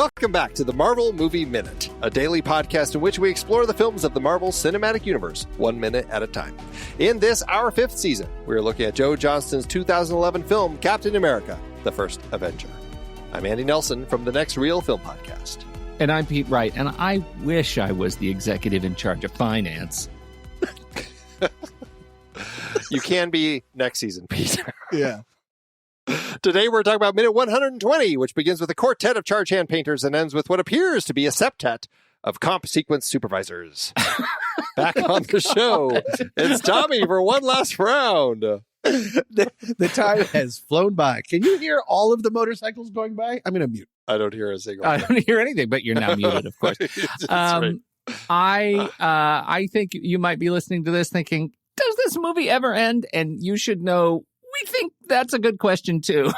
Welcome back to the Marvel Movie Minute, a daily podcast in which we explore the films of the Marvel Cinematic Universe 1 minute at a time. In this, our 5th season, we're looking at Joe Johnston's 2011 film, Captain America, The First Avenger. I'm Andy Nelson from the Next Reel Film Podcast. And I'm Pete Wright, and I wish I was the executive in charge of finance. You can be next season, Pete. Yeah. Today we're talking about minute 120, which begins with a quartet of Chargehand painters and ends with what appears to be a septet of comp sequence supervisors. Back on the show, it's Tommy for one last round. The time has flown by. Can you hear all of the motorcycles going by? I'm going to mute. I don't hear a single I don't hear anything, but you're now muted, of course. Right. I think you might be listening to this thinking, does this movie ever end? And you should know, we think that's a good question, too.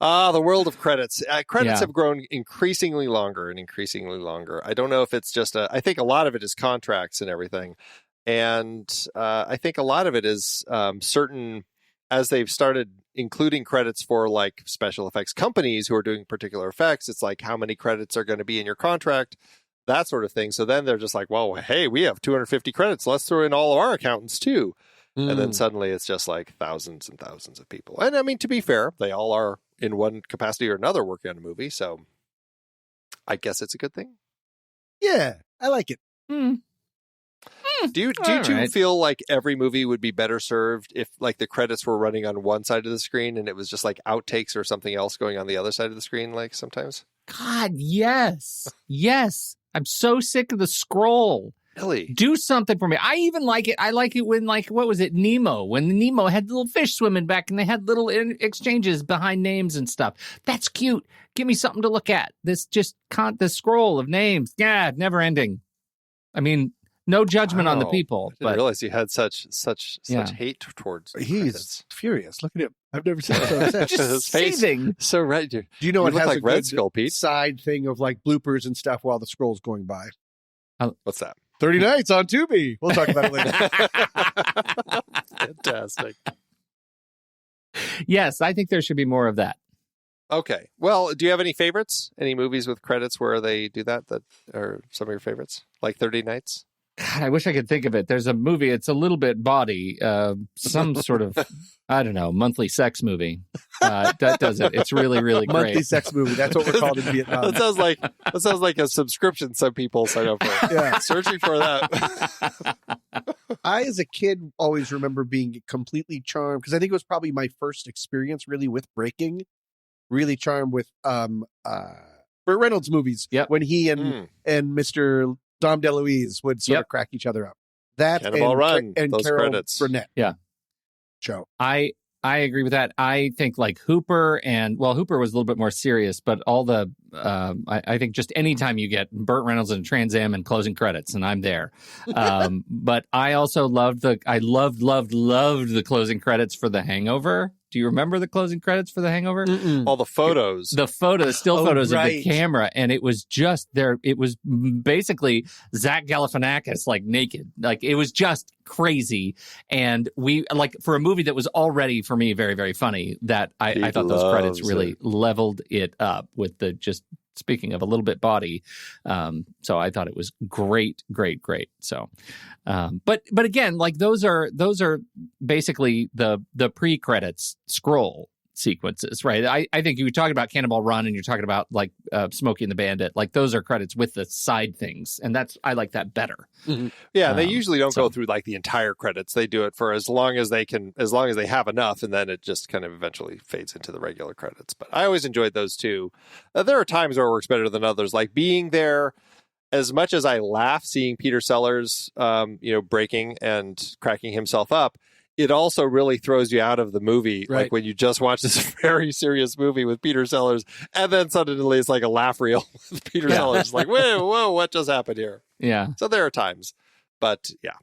The world of credits. Credits have grown increasingly longer and increasingly longer. I don't know if it's just I think a lot of it is contracts and everything. And I think a lot of it is certain, as they've started including credits for like special effects companies who are doing particular effects, it's like how many credits are going to be in your contract, that sort of thing. So then they're just like, well, hey, we have 250 credits. Let's throw in all of our accountants too. And then suddenly it's just like thousands and thousands of people. And I mean, to be fair, they all are in one capacity or another working on a movie. So I guess it's a good thing. Yeah, I like it. Do you feel like every movie would be better served if like the credits were running on one side of the screen and it was just like outtakes or something else going on the other side of the screen, like sometimes? God, yes. Yes. I'm so sick of the scroll. Really? Do something for me. I even like it. I like it when, like, what was it? Nemo. When Nemo had little fish swimming back and they had little exchanges behind names and stuff. That's cute. Give me something to look at. This just the scroll of names. Yeah, never ending. I mean, no judgment on the people. I didn't realize you had such hate towards He's credits. Furious. Look at him. I've never seen so upset. His face seething. So red. Do you know you it look has like a Red good Skull, Pete? side thing of like bloopers and stuff while the scroll's going by? What's that? 30 Nights on Tubi. We'll talk about it later. Fantastic. Yes, I think there should be more of that. Okay. Well, do you have any favorites? Any movies with credits where they do that are some of your favorites? Like 30 Nights? God, I wish I could think of it. There's a movie. It's a little bit baudy. Some sort of, I don't know, monthly sex movie. That does it. It's really, really great. Monthly sex movie. That's what we're called in Vietnam. That sounds like a subscription some people sign up for. Yeah. Searching for that. I, as a kid, always remember being completely charmed because I think it was probably my first experience really with breaking. Really charmed with Burt Reynolds movies. Yep. When he and Mr. Dom DeLuise would sort of crack each other up. That Cannonball Run, and those Carol credits. Burnett. Yeah. Show. I agree with that. I think like Hooper Hooper was a little bit more serious, but all the I think just anytime you get Burt Reynolds and Trans Am and closing credits, and I'm there. But I also loved the closing credits for The Hangover. Do you remember the closing credits for The Hangover? All the photos. The still photos of the camera, and it was just there. It was basically Zach Galifianakis like naked, like it was just crazy. And we like for a movie that was already for me very, very funny. That I thought those credits really leveled it up with the just. Speaking of a little bit body, so I thought it was great. So, but again, like those are basically the pre-credits scroll sequences, right? I think you were talking about Cannonball Run and you're talking about like Smokey and the Bandit, like those are credits with the side things, and I like that better. Mm-hmm. Yeah, they usually don't go through like the entire credits. They do it for as long as they have enough, and then it just kind of eventually fades into the regular credits. But I always enjoyed those too. There are times where it works better than others, like being there. As much as I laugh seeing Peter Sellers, breaking and cracking himself up, it also really throws you out of the movie. Right. Like when you just watch this very serious movie with Peter Sellers, and then suddenly it's like a laugh reel with Peter Sellers. Like, whoa, what just happened here? Yeah. So there are times, but yeah.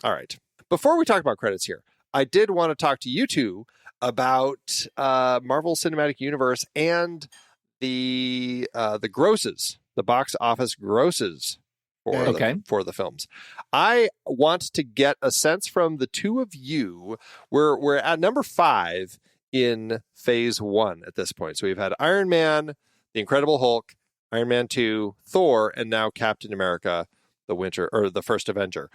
All right. Before we talk about credits here, I did want to talk to you two about Marvel Cinematic Universe and the grosses, the box office grosses for the films. I want to get a sense from the two of you. We're at number 5 in Phase One at this point. So we've had Iron Man, The Incredible Hulk, Iron Man 2, Thor, and now Captain America, the First Avenger.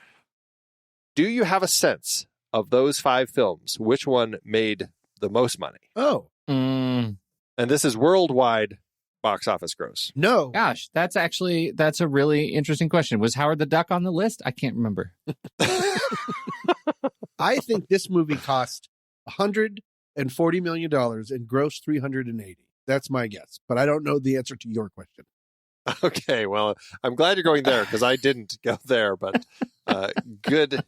Do you have a sense of those 5 films, which one made the most money? Oh. And this is worldwide box office gross. No. Gosh, that's a really interesting question. Was Howard the Duck on the list? I can't remember. I think this movie cost $140 million and grossed $380. That's my guess, but I don't know the answer to your question. Okay, well, I'm glad you're going there because I didn't go there, but good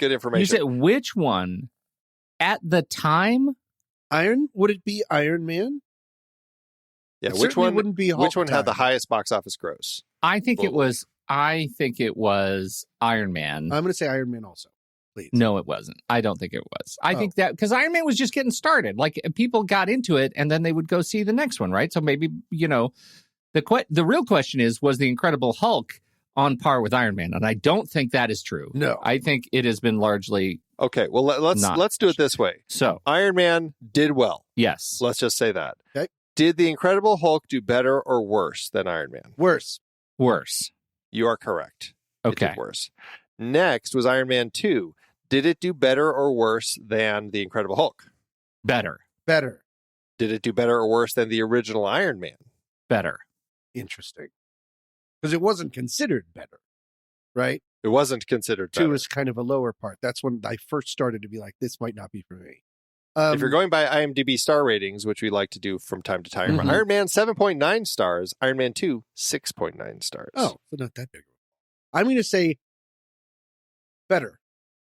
information. You said which one at the time? Would it be Iron Man? Yeah, it which one wouldn't be Hulk which one time. had the highest box office gross? I think it was Iron Man. I'm going to say Iron Man also. Please. No, it wasn't. I don't think it was. I think that because Iron Man was just getting started. Like people got into it and then they would go see the next one, right? So maybe, the real question is, was the Incredible Hulk on par with Iron Man? And I don't think that is true. No. I think it has been largely Okay, well let's do it this way. So Iron Man did well. Yes. Let's just say that. Okay. Did the Incredible Hulk do better or worse than Iron Man? Worse. You are correct. Okay. It did worse. Next was Iron Man 2. Did it do better or worse than the Incredible Hulk? Better. Did it do better or worse than the original Iron Man? Better. Interesting. Because it wasn't considered better, right? It wasn't considered better. 2 is kind of a lower part. That's when I first started to be like, this might not be for me. If you're going by IMDb star ratings, which we like to do from time to time, Iron Man 7.9 stars, Iron Man 2 6.9 stars. Oh, so not that big. I'm going to say better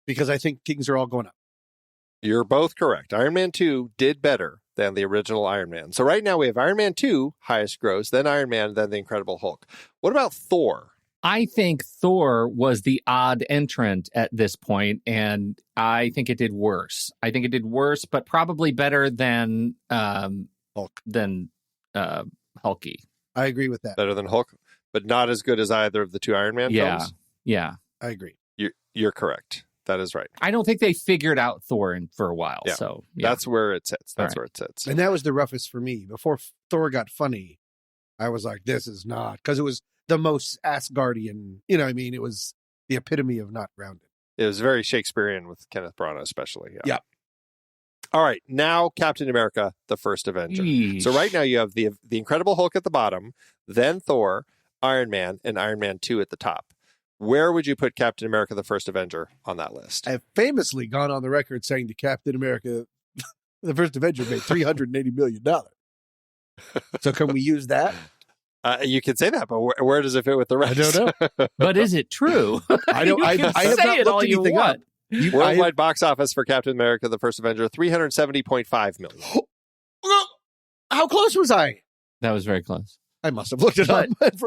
because I think things are all going up. You're both correct. Iron Man 2 did better than the original Iron Man. So right now we have Iron Man 2, highest gross, then Iron Man, then the Incredible Hulk. What about Thor? I think Thor was the odd entrant at this point, and I think it did worse. But probably better than Hulk. Hulky. I agree with that. Better than Hulk, but not as good as either of the 2 Iron Man films? Yeah. I agree. You're correct. That is right. I don't think they figured out Thor for a while. Yeah. So that's where it sits. Where it sits. And that was the roughest for me. Before Thor got funny, I was like, this is not, because it was the most Asgardian, it was the epitome of not grounded. It was very Shakespearean with Kenneth Branagh, especially. Yeah. All right. Now, Captain America, the First Avenger. Yeesh. So right now you have the Incredible Hulk at the bottom, then Thor, Iron Man, and Iron Man 2 at the top. Where would you put Captain America, the First Avenger on that list? I have famously gone on the record saying that Captain America, the First Avenger, made $380 million. So can we use that? You can say that, but where does it fit with the rest? I don't know. But is it true? I don't. I have say not it all looked you anything want. up. Worldwide box office for Captain America, the First Avenger, $370.5 million. How close was I? That was very close. I must have looked it up.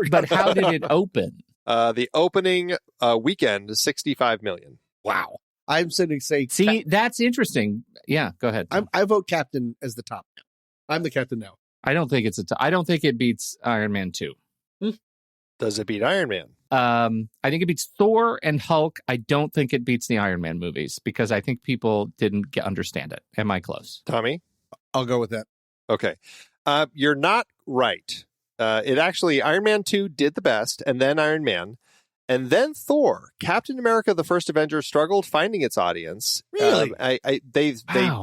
But how did it open? The opening weekend is $65 million. Wow. I'm sitting saying, see, that's interesting. Yeah, go ahead. I vote Captain as the top. I'm the captain now. I don't think I don't think it beats Iron Man 2. Does it beat Iron Man? I think it beats Thor and Hulk. I don't think it beats the Iron Man movies because I think people didn't understand it. Am I close? Tommy? I'll go with that. Okay. You're not right. It actually, Iron Man 2 did the best, and then Iron Man, and then Thor. Captain America, the First Avenger, struggled finding its audience. Really? They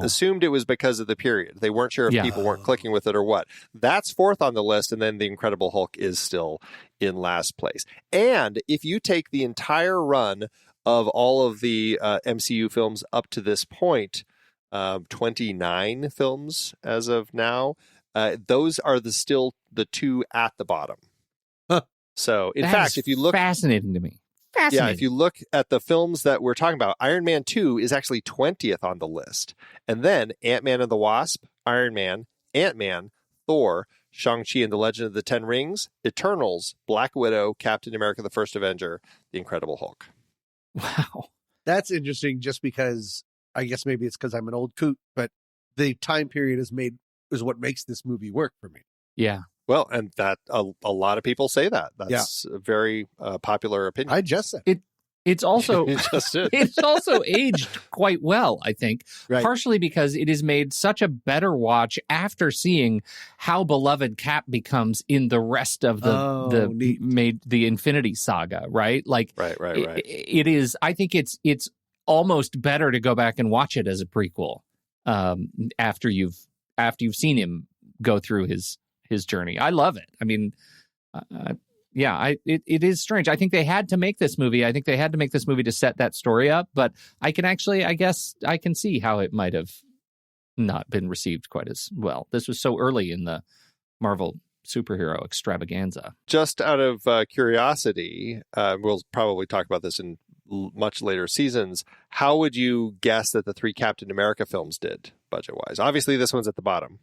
assumed it was because of the period. They weren't sure if people weren't clicking with it or what. That's fourth on the list, and then the Incredible Hulk is still in last place. And if you take the entire run of all of the MCU films up to this point, 29 films as of now, those are still the 2 at the bottom. Huh. So, in fact, if you look... Fascinating to me. Fascinating. Yeah, if you look at the films that we're talking about, Iron Man 2 is actually 20th on the list. And then Ant-Man and the Wasp, Iron Man, Ant-Man, Thor, Shang-Chi and the Legend of the Ten Rings, Eternals, Black Widow, Captain America, the First Avenger, The Incredible Hulk. Wow. That's interesting just because, I guess maybe it's because I'm an old coot, but the time period is what makes this movie work for me. Yeah. Well, and that a lot of people say that. That's a very popular opinion. I just said it. It's also Just did. it's also aged quite well, I think, Right. partially because it is made such a better watch after seeing how beloved Cap becomes in the rest of the Infinity Saga, right? Like, Right. It is. I think it's almost better to go back and watch it as a prequel after you've seen him go through his journey. I love it. I mean. It is strange. I think they had to make this movie. I think they had to make this movie to set that story up. But I guess I can see how it might have not been received quite as well. This was so early in the Marvel superhero extravaganza. Just out of curiosity, we'll probably talk about this in much later seasons. How would you guess that the 3 Captain America films did budget-wise? Obviously, this one's at the bottom.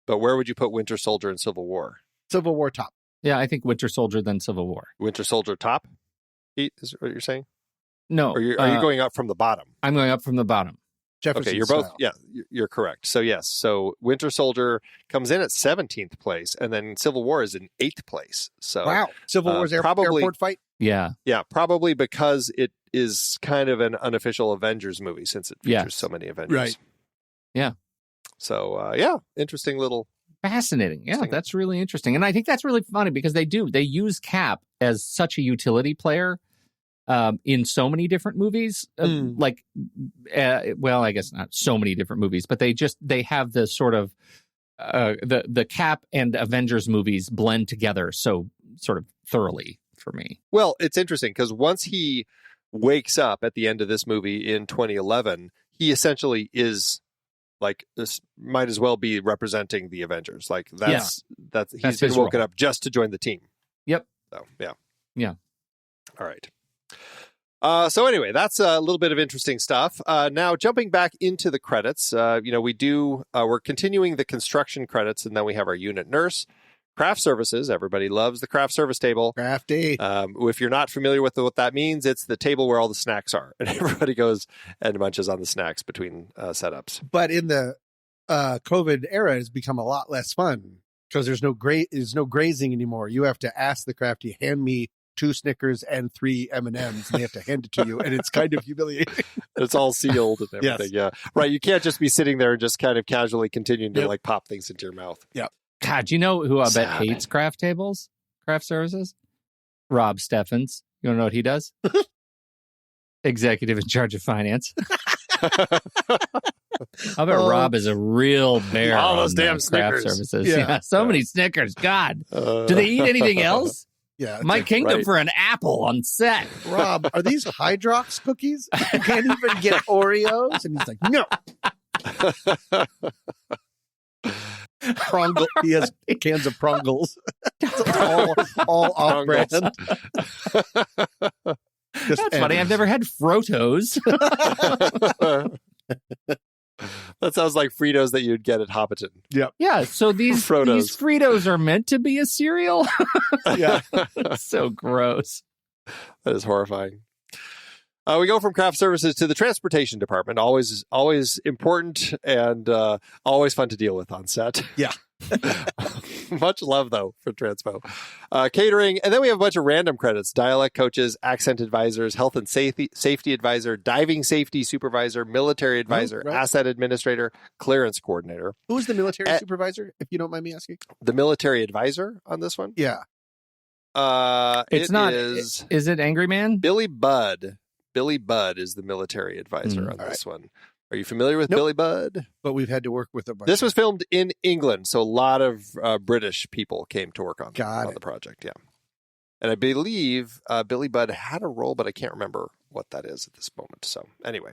But where would you put Winter Soldier and Civil War? Civil War top. Yeah, I think Winter Soldier, then Civil War. Winter Soldier top? Is what you're saying? No. Or are you going up from the bottom? I'm going up from the bottom. Jefferson Okay, you're style. both. Yeah, you're correct. So yes, so Winter Soldier comes in at 17th place, and then Civil War is in 8th place. So Wow. Civil War's probably- airport fight? Yeah. yeah, probably because it is kind of an unofficial Avengers movie since it features so many Avengers. Right. Yeah. So interesting little. Fascinating. Yeah, that's really interesting. And I think that's really funny because they use Cap as such a utility player in so many different movies. I guess not so many different movies, but they have the sort of the Cap and Avengers movies blend together so sort of thoroughly for me. Well, it's interesting because once he wakes up at the end of this movie in 2011, he essentially is like this might as well be representing the Avengers. Like that's he's been woken up just to join the team. Yep. So yeah. All right. So anyway, that's a little bit of interesting stuff. Now jumping back into the credits, we're continuing the construction credits, and then we have our unit nurse. Craft services, everybody loves the craft service table. Crafty. If you're not familiar with what that means, it's the table where all the snacks are, and everybody goes and munches on the snacks between setups. But in the COVID era, it's become a lot less fun because there's no grazing anymore. You have to ask the crafty, hand me 2 Snickers and 3 M&Ms, and they have to hand it to you, and it's kind of humiliating. It's all sealed and everything. Yes. Yeah, right. You can't just be sitting there and just kind of casually continuing to like pop things into your mouth. Yeah. God, do you know who I bet hates craft services? Rob Steffens. You want to know what he does? Executive in charge of finance. I bet Rob is a real bear. All those on damn craft Snickers. services. Yeah. So many Snickers. God. Do they eat anything else? Yeah. My kingdom for an apple on set. Rob, are these Hydrox cookies? You can't even get Oreos? And he's like, no. Prongle. He has cans of Prongles. all off brand. That's funny. I've never had Frotos. That sounds like Fritos that you'd get at Hobbiton. Yep. Yeah. So these Fritos are meant to be a cereal. Yeah. So gross. That is horrifying. We go from craft services to the transportation department. Always important and always fun to deal with on set. Yeah. Much love, though, for transpo. Catering. And then we have a bunch of random credits. Dialect coaches, accent advisors, health and safety advisor, diving safety supervisor, military advisor, asset administrator, clearance coordinator. Who is the military supervisor, if you don't mind me asking? The military advisor on this one? Yeah. Is it Angry Man? Billy Budd. Billy Budd is the military advisor on this one. Are you familiar with Billy Budd? But we've had to work with a bunch. This was filmed in England, so a lot of British people came to work on the project. Yeah, and I believe Billy Budd had a role, but I can't remember what that is at this moment. So anyway,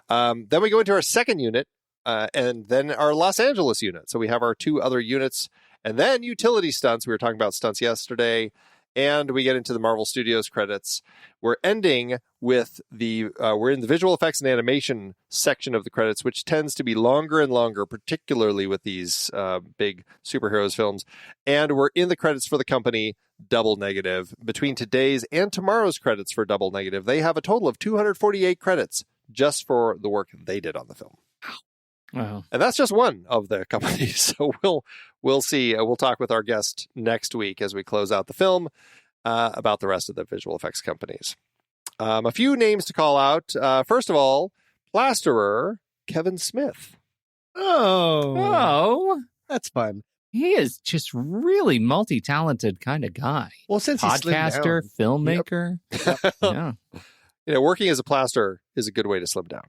then we go into our second unit, and then our Los Angeles unit. So we have our 2 other units, and then utility stunts. We were talking about stunts yesterday. And we get into the Marvel Studios credits. We're ending with we're in the visual effects and animation section of the credits, which tends to be longer and longer, particularly with these big superheroes films. And we're in the credits for the company Double Negative. Between today's and tomorrow's credits for Double Negative, they have a total of 248 credits just for the work they did on the film. Wow. And that's just one of the companies. So we'll see. We'll talk with our guest next week as we close out the film about the rest of the visual effects companies. A few names to call out. First of all, plasterer Kevin Smith. Oh, that's fun. He is just really multi-talented kind of guy. Well, since he's podcaster, filmmaker. Yep. Yeah. Working as a plasterer is a good way to slim down.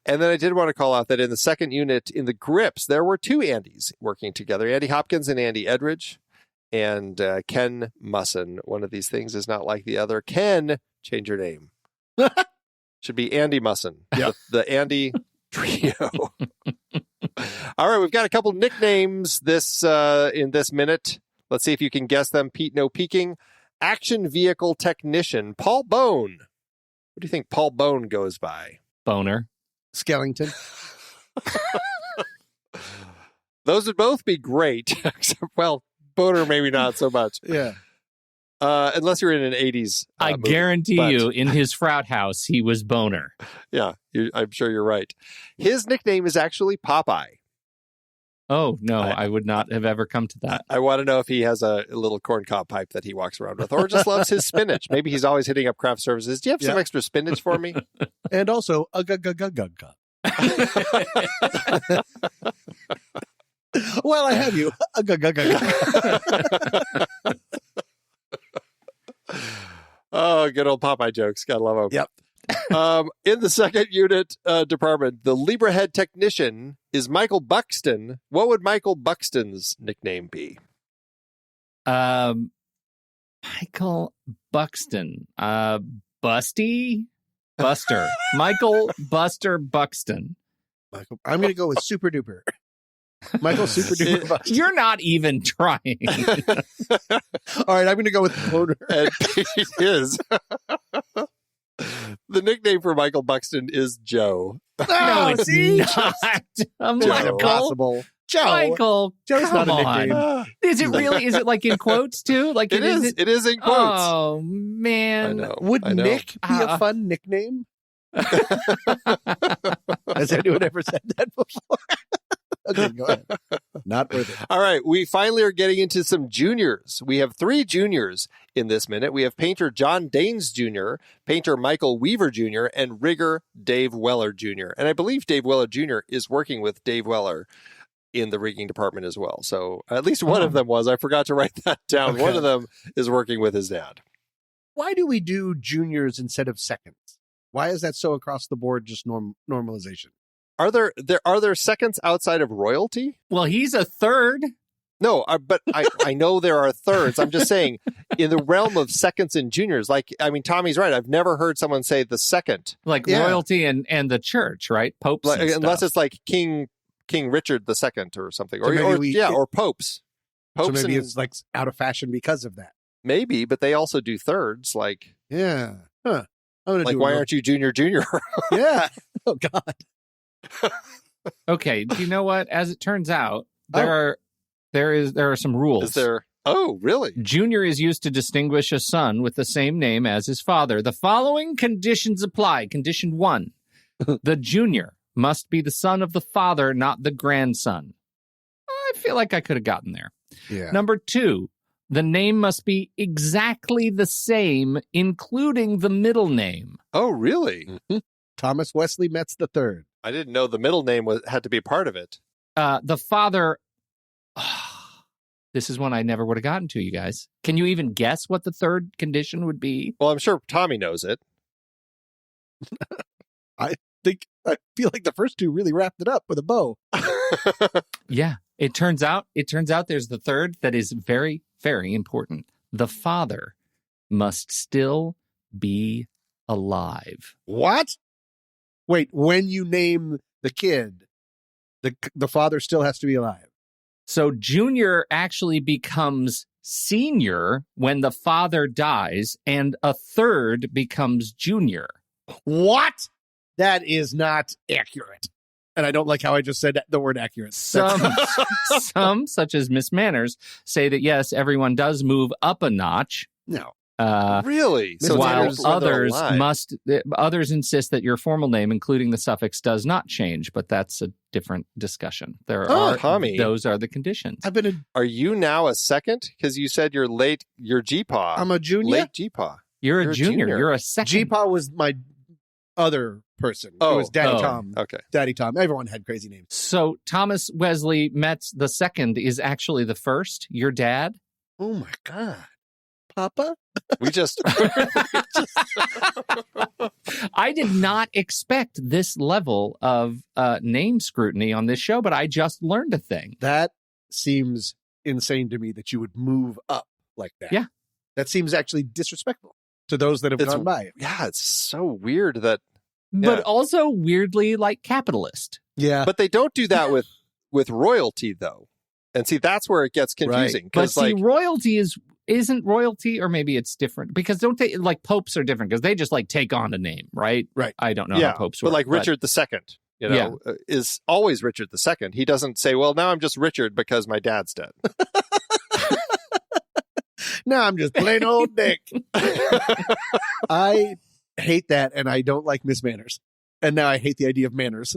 And then I did want to call out that in the second unit, in the grips, there were two Andys working together, Andy Hopkins and Andy Edridge, and Ken Musson. One of these things is not like the other. Ken, change your name. Should be Andy Musson. Yep. The Andy trio. All right, we've got a couple nicknames in this minute. Let's see if you can guess them. Pete, no peeking. Action vehicle technician Paul Bone. What do you think Paul Bone goes by? Boner. Skellington. Those would both be great. Well, Boner maybe not so much. Yeah. Unless you're in an 80s I movie, guarantee you, in his frat house, he was Boner. Yeah, I'm sure you're right. His nickname is actually Popeye. Oh, no, I would not have ever come to that. I want to know if he has a little corncob pipe that he walks around with, or just loves his spinach. Maybe he's always hitting up craft services. Do you have some extra spinach for me? And also, well, I have you. Oh, good old Popeye jokes. Gotta love them. Yep. In the second unit department, the Libra head technician is Michael Buxton. What would Michael Buxton's nickname be? Michael Buxton. Busty? Buster. Michael Buster Buxton. Michael, I'm going to go with Super Duper. Michael Super Duper Buxton. You're not even trying. All right, I'm going to go with Boner. And Pete is. The nickname for Michael Buxton is Joe. No, it's not. Michael. Impossible. Joe. Michael, Joe's come not a on. nickname. Is it really? Is it like in quotes too? Like It is. It is in quotes. Oh man. I know. Would I know. Nick be a fun nickname? Has anyone ever said that before? Okay, go ahead. Not worth it. All right, we finally are getting into some juniors. We have 3 juniors in this minute. We have painter John Daines Jr., painter Michael Weaver Jr., and rigger Dave Weller Jr. And I believe Dave Weller Jr. is working with Dave Weller in the rigging department as well. So at least one of them was. I forgot to write that down. Okay. One of them is working with his dad. Why do we do juniors instead of seconds? Why is that so across the board, just normalization? Are there seconds outside of royalty? Well, he's a third. No, but I know there are thirds. I'm just saying, in the realm of seconds and juniors, Tommy's right. I've never heard someone say the second. Like royalty and the church, right? Popes and unless stuff. it's like King Richard II or something. So or popes. So maybe it's like out of fashion because of that. Maybe, but they also do thirds. Like, yeah. Huh. Why aren't you junior? Yeah. Oh, God. Okay, do you know what? As it turns out, there are some rules. Is there? Oh, really? Junior is used to distinguish a son with the same name as his father. The following conditions apply. Condition 1, the junior must be the son of the father, not the grandson. I feel like I could have gotten there. Yeah. Number 2, the name must be exactly the same, including the middle name. Oh, really? Mm-hmm. Thomas Wesley Metz III. I didn't know the middle name had to be a part of it. The father... This is one I never would have gotten to, you guys. Can you even guess what the third condition would be? Well, I'm sure Tommy knows it. I feel like the first 2 really wrapped it up with a bow. Yeah. It turns out there's the third that is very, very important. The father must still be alive. What? Wait, when you name the kid, the father still has to be alive. So junior actually becomes senior when the father dies, and a third becomes junior. What? That is not accurate. And I don't like how I just said the word accurate. Some, such as Miss Manners, say that yes, everyone does move up a notch. No. Really? So while others insist that your formal name, including the suffix, does not change, but that's a different discussion. Tommy, those are the conditions. Are you now a second? Because you said you're GPAW. I'm a junior. Late GPAW. You're a junior. You're a second. G-Paw was my other person. It was Daddy Tom. Okay. Daddy Tom. Everyone had crazy names. So Thomas Wesley Metz II is actually the first. Your dad? Oh my God. Papa? We just... I did not expect this level of name scrutiny on this show, but I just learned a thing. That seems insane to me that you would move up like that. Yeah. That seems actually disrespectful to those that have gone by. Yeah, it's so weird that... But also weirdly like capitalist. Yeah. But they don't do that with royalty, though. And see, that's where it gets confusing. Right. But see, royalty isn't royalty, or maybe it's different, because don't they, like, popes are different because they just like take on a name, right? Right. I don't know how popes work. But like Richard II, is always Richard II. He doesn't say, well, now I'm just Richard because my dad's dead. Now I'm just plain old Dick. I hate that, and I don't like Miss Manners. And now I hate the idea of manners.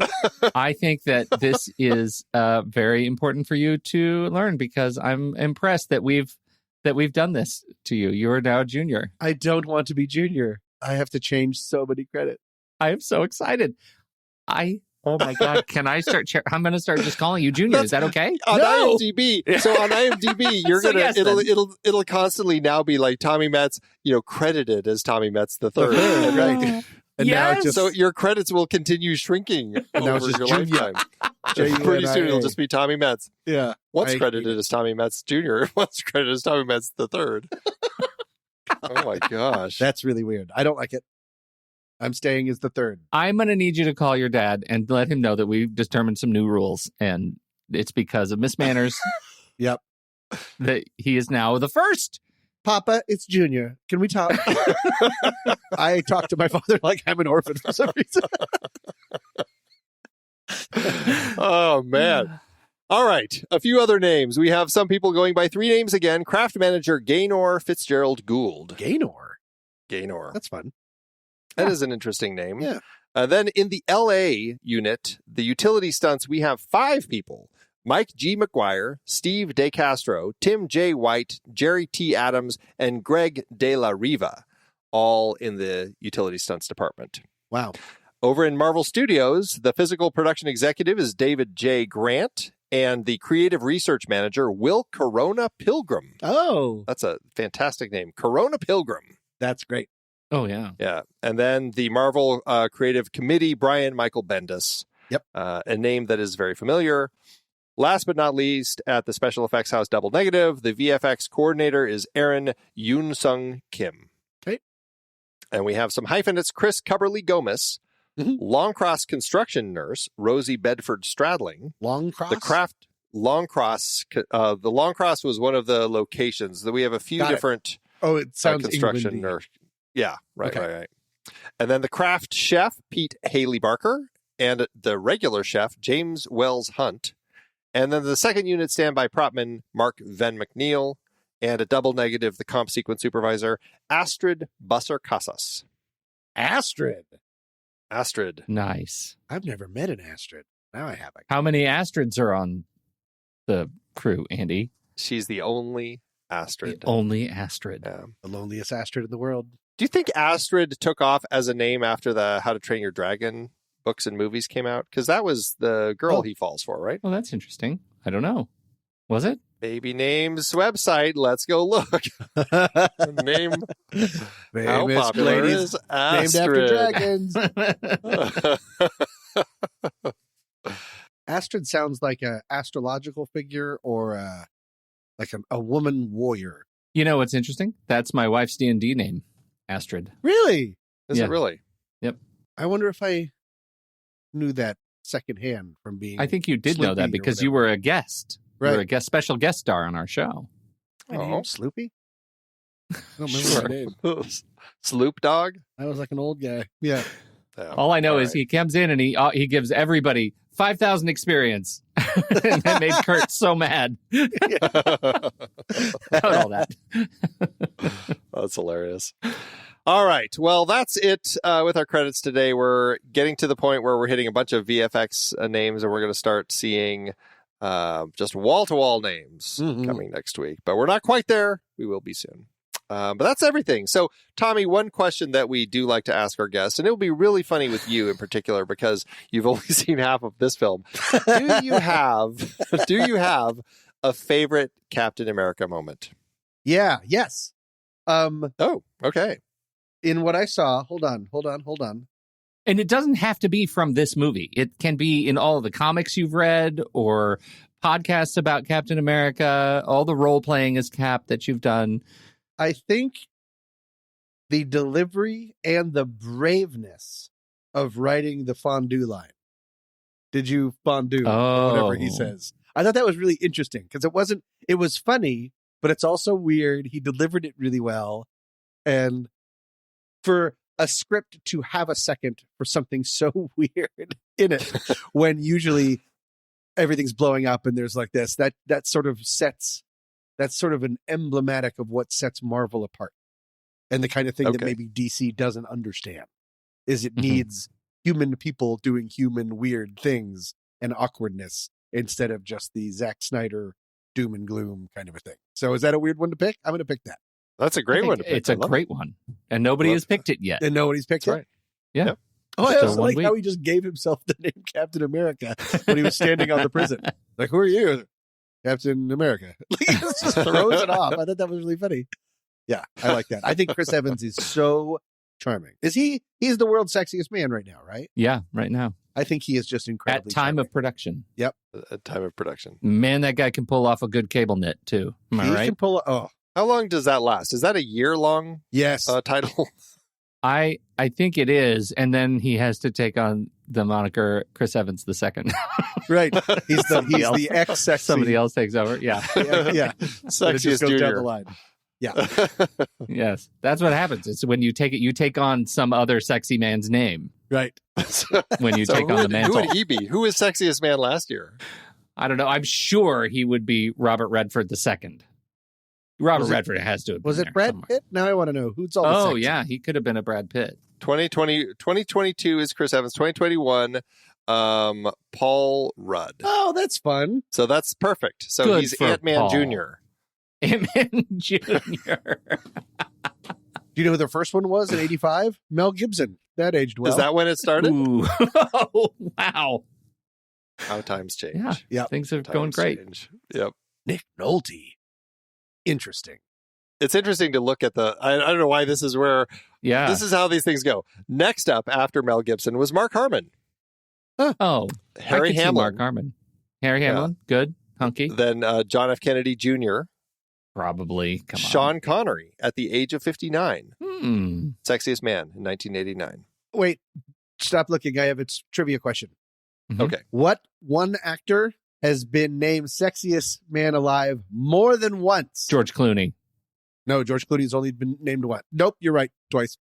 I think that this is very important for you to learn, because I'm impressed that we've done this to you. You are now junior. I don't want to be junior. I have to change so many credits. I am so excited. Oh my God! Can I start? I'm going to start just calling you Junior. Is that okay? On IMDb. So on IMDb, you're gonna it'll constantly now be like Tommy Metz, credited as Tommy Metz III. Right. And now so your credits will continue shrinking over your lifetime. Pretty soon it'll just be Tommy Metz. Yeah. Once credited as Tommy Metz Jr., once credited as Tommy Metz III. Oh my gosh. That's really weird. I don't like it. I'm staying as the third. I'm going to need you to call your dad and let him know that we've determined some new rules, and it's because of Miss Manners. Yep. That he is now the first. Papa, it's Junior. Can we talk? I talk to my father like I'm an orphan for some reason. Oh, man. All right. A few other names. We have some people going by 3 names again. Craft manager Gaynor Fitzgerald Gould. Gaynor. That's fun. That is an interesting name. Yeah. Then in the LA unit, the utility stunts, we have 5 people. Mike G. McGuire, Steve DeCastro, Tim J. White, Jerry T. Adams, and Greg De La Riva, all in the utility stunts department. Wow. Over in Marvel Studios, the physical production executive is David J. Grant, and the creative research manager, Will Corona Pilgrim. Oh. That's a fantastic name. Corona Pilgrim. That's great. Oh, yeah. Yeah. And then the Marvel creative committee, Brian Michael Bendis. Yep. A name that is very familiar. Last but not least, at the special effects house Double Negative, the VFX coordinator is Aaron Yoon-Sung Kim. Okay. And we have some hyphenates: Chris Cubberly Gomez, Longcross construction nurse Rosie Bedford Stradling. Longcross? The craft Longcross. The Longcross was one of the locations. We have a few different it sounds construction England-y. nurse. Yeah, right. And then the craft chef, Pete Haley Barker, and the regular chef, James Wells Hunt. And then the second unit standby propman, Mark Van McNeil, and a double negative, the comp sequence supervisor, Astrid Busser Casas. Astrid. Nice. I've never met an Astrid. Now I have. How many Astrids are on the crew, Andy? She's the only Astrid. The only Astrid. Yeah. The loneliest Astrid in the world. Do you think Astrid took off as a name after the How to Train Your Dragon books and movies came out? Because that was the girl he falls for, right? Well, that's interesting. I don't know. Was it? Baby Names website. Let's go look. Name. How popular is Astrid? Named after dragons. Astrid sounds like an astrological figure or like a woman warrior. You know what's interesting? That's my wife's D&D name, Astrid. Really? Is it really? Yep. I wonder if I knew that secondhand from being. I think you did know that because you were a guest. Right. You were a special guest star on our show. My name, Sloopy? I don't remember my name. Sloop Dog? I was like an old guy. Yeah. All I know is he comes in and he gives everybody 5,000 experience. And that made Kurt so mad. All that. That's hilarious. All right. Well, that's it with our credits today. We're getting to the point where we're hitting a bunch of VFX names, and we're going to start seeing just wall-to-wall names coming next week. But we're not quite there. We will be soon. But that's everything. So, Tommy, one question that we do like to ask our guests, and it will be really funny with you in particular because you've only seen half of this film. Do you have a favorite Captain America moment? Yes. Oh, okay. In what I saw, hold on. And it doesn't have to be from this movie. It can be in all of the comics you've read or podcasts about Captain America, all the role-playing as Cap that you've done. I think the delivery and the braveness of writing the fondue line. Did you fondue? Whatever he says. I thought that was really interesting because it was funny, but it's also weird. He delivered it really well. And for a script to have a second for something so weird in it, when usually everything's blowing up and there's like this, that's sort of an emblematic of what sets Marvel apart. And the kind of thing that maybe DC doesn't understand is it needs human people doing human weird things and awkwardness instead of just the Zack Snyder doom and gloom kind of a thing. So is that a weird one to pick? I'm going to pick that. That's a great one to pick. It's a great one. And nobody has picked it yet. And nobody's picked it? Right. Yeah. Yep. Oh, I also like how he just gave himself the name Captain America when he was standing on the prison. Like, who are you? Captain America. He just throws it off. I thought that was really funny. Yeah, I like that. I think Chris Evans is so charming. He's the world's sexiest man right now, right? Yeah, right now. I think he is just incredibly At time charming. of production. Yep. At time of production. Man, that guy can pull off a good cable knit, too. Am I right? Can pull How long does that last? Is that a year-long yes. title? I think it is, and then he has to take on the moniker Chris Evans II. Right. He's the ex-sexy. Somebody else takes over. Yeah. Yeah. Sexiest goes junior. down the line. Yeah. Yes. That's what happens. It's when you take on some other sexy man's name. Right. When you take on the mantle. Who would he be? Who was sexiest man last year? I don't know. I'm sure he would be Robert Redford II. Robert Redford has to have been Was it Brad somewhere. Pitt? Now I want to know who's all the sexy. Yeah, he could have been a Brad Pitt. 2022 is Chris Evans. 2021, Paul Rudd. Oh, that's fun. So that's perfect. So Good he's for Ant-Man Paul. Jr. Ant-Man Jr. Do you know who the first one was in 85? Mel Gibson. That aged well. Is that when it started? Ooh. Oh, wow. How times change. Yeah, Yep. things are Times going great. change. Yep. Nick Nolte. Interesting. It's interesting to look at I don't know why this is where Yeah. this is how these things go. Next up after Mel Gibson was Mark Harmon. Oh, Harry I could see Hamlin. Mark Harmon. Harry Hamlin. Good. Hunky. Then John F. Kennedy Jr. Probably. Come on. Sean Connery at the age of 59. Hmm. Sexiest man in 1989. Wait, stop looking. I have a trivia question. Mhm. Okay. What one actor has been named sexiest man alive more than once? George Clooney. No, George Clooney's only been named once. Nope, you're right. Twice.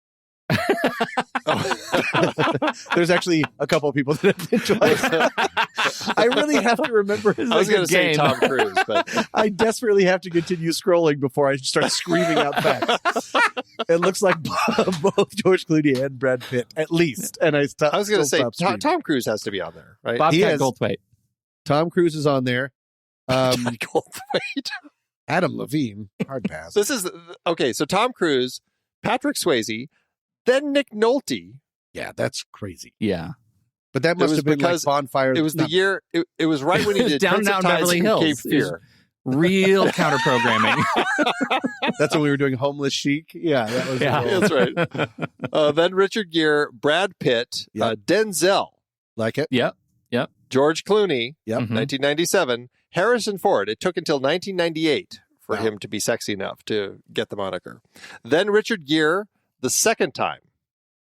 There's actually a couple of people that have been twice. I really have to remember. I was going to say Tom Cruise, but I desperately have to continue scrolling before I start screaming out facts. It looks like both George Clooney and Brad Pitt, at least. And I was going to say Tom Cruise has to be on there, right? Bobcat Goldthwait. Tom Cruise is on there. Goldthwait. Adam Levine, hard pass. This is okay. So Tom Cruise, Patrick Swayze, then Nick Nolte. Yeah, that's crazy. Yeah. But that must have been like Bonfire. It was the year. It was right when he did Down Prince of Tides Beverly and Hills. Cape Fear. Real counter programming. That's when we were doing Homeless Chic. Yeah, that was That's right. Then Richard Gere, Brad Pitt, Denzel. Like it. Yep. George Clooney, Yep. 1997. Harrison Ford. It took until 1998 for him to be sexy enough to get the moniker. Then Richard Gere, the second time.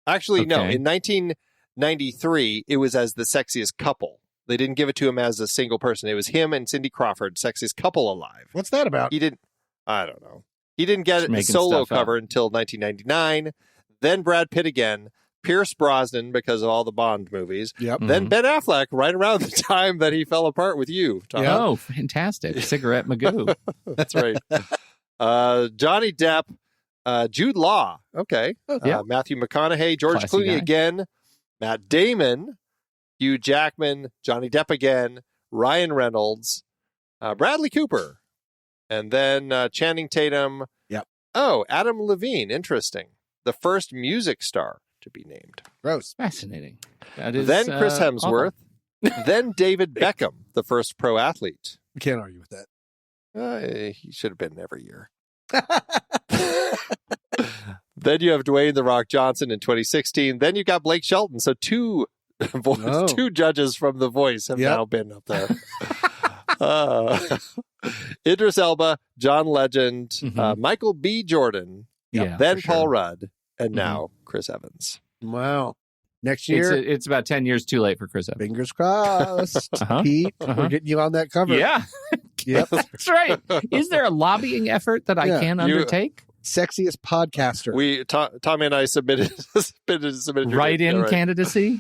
Actually, no. In 1993, it was as the sexiest couple. They didn't give it to him as a single person. It was him and Cindy Crawford, sexiest couple alive. What's that about? He didn't. I don't know. He didn't get a solo cover until 1999. Then Brad Pitt again. Pierce Brosnan because of all the Bond movies. Yep. Then Ben Affleck right around the time that he fell apart with you, Tom. Oh, fantastic. Cigarette Magoo. That's right. Johnny Depp, Jude Law. Okay. Matthew McConaughey, George Classy Clooney guy. again, Matt Damon, Hugh Jackman, Johnny Depp again, Ryan Reynolds, Bradley Cooper, and then Channing Tatum. Yep. Oh, Adam Levine. Interesting. The first music star to be named. Gross. Fascinating. That is, then Chris Hemsworth. Then David Beckham, the first pro athlete. We can't argue with that. He should have been every year. Then you have Dwayne "The Rock" Johnson in 2016. Then you got Blake Shelton. So two judges from The Voice have now been up there. Idris Elba, John Legend, Michael B. Jordan, then Paul Rudd, and now Chris Evans. Wow. Next year. It's about 10 years too late for Chris Evans. Fingers crossed. Pete, we're getting you on that cover. Yeah. Yep. That's right. Is there a lobbying effort that I can undertake? Sexiest podcaster. Tommy and I submitted write-in candidacy.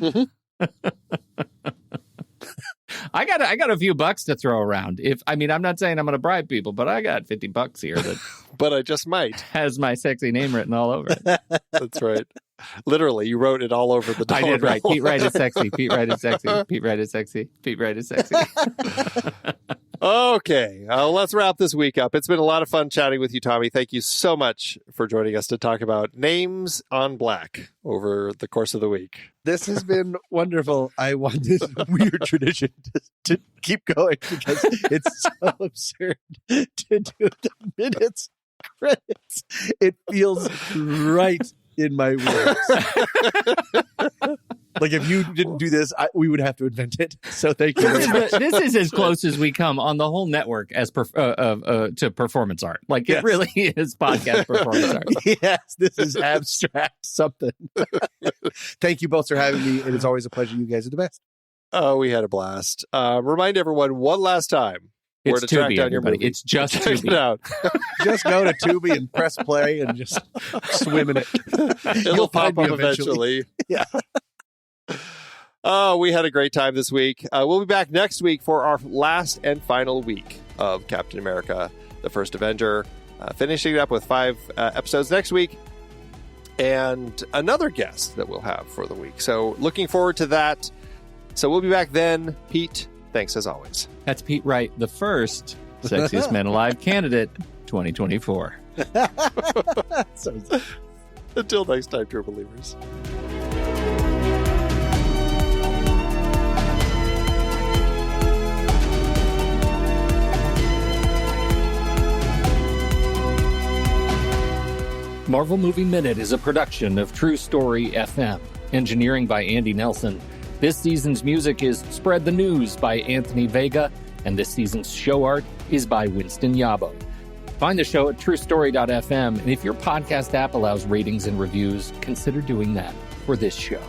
I got a few bucks to throw around. I'm not saying I'm going to bribe people, but I got $50 here that. But I just might. Has my sexy name written all over it. That's right. Literally, you wrote it all over the dollar. I did, right. Pete Wright is sexy. Pete Wright is sexy. Pete Wright is sexy. Pete Wright is sexy. Okay, let's wrap this week up. It's been a lot of fun chatting with you, Tommy. Thank you so much for joining us to talk about names on black over the course of the week. This has been wonderful. I want this weird tradition to keep going because it's so absurd to do the minutes credits. It feels right in my words. Like if you didn't do this, we would have to invent it. So thank you. This is as close as we come on the whole network as to performance art. Like it really is podcast performance art. Yes, this is abstract something. Thank you both for having me. It is always a pleasure. You guys are the best. Oh, we had a blast. Remind everyone one last time where to track down your movie. It's just Check Tubi. it out. Just go to Tubi and press play and just swim in it. It'll pop up eventually. Yeah. Oh, we had a great time this week. We'll be back next week for our last and final week of Captain America, the First Avenger. Finishing it up with 5 episodes next week. And another guest that we'll have for the week. So looking forward to that. So we'll be back then. Pete, thanks as always. That's Pete Wright, the first Sexiest Man Alive candidate 2024. Until next time, true believers. Marvel Movie Minute is a production of True Story FM. Engineering by Andy Nelson. This season's music is Spread the News by Anthony Vega, and this season's show art is by Winston Yabo. Find the show at truestory.fm, and if your podcast app allows ratings and reviews, consider doing that for this show.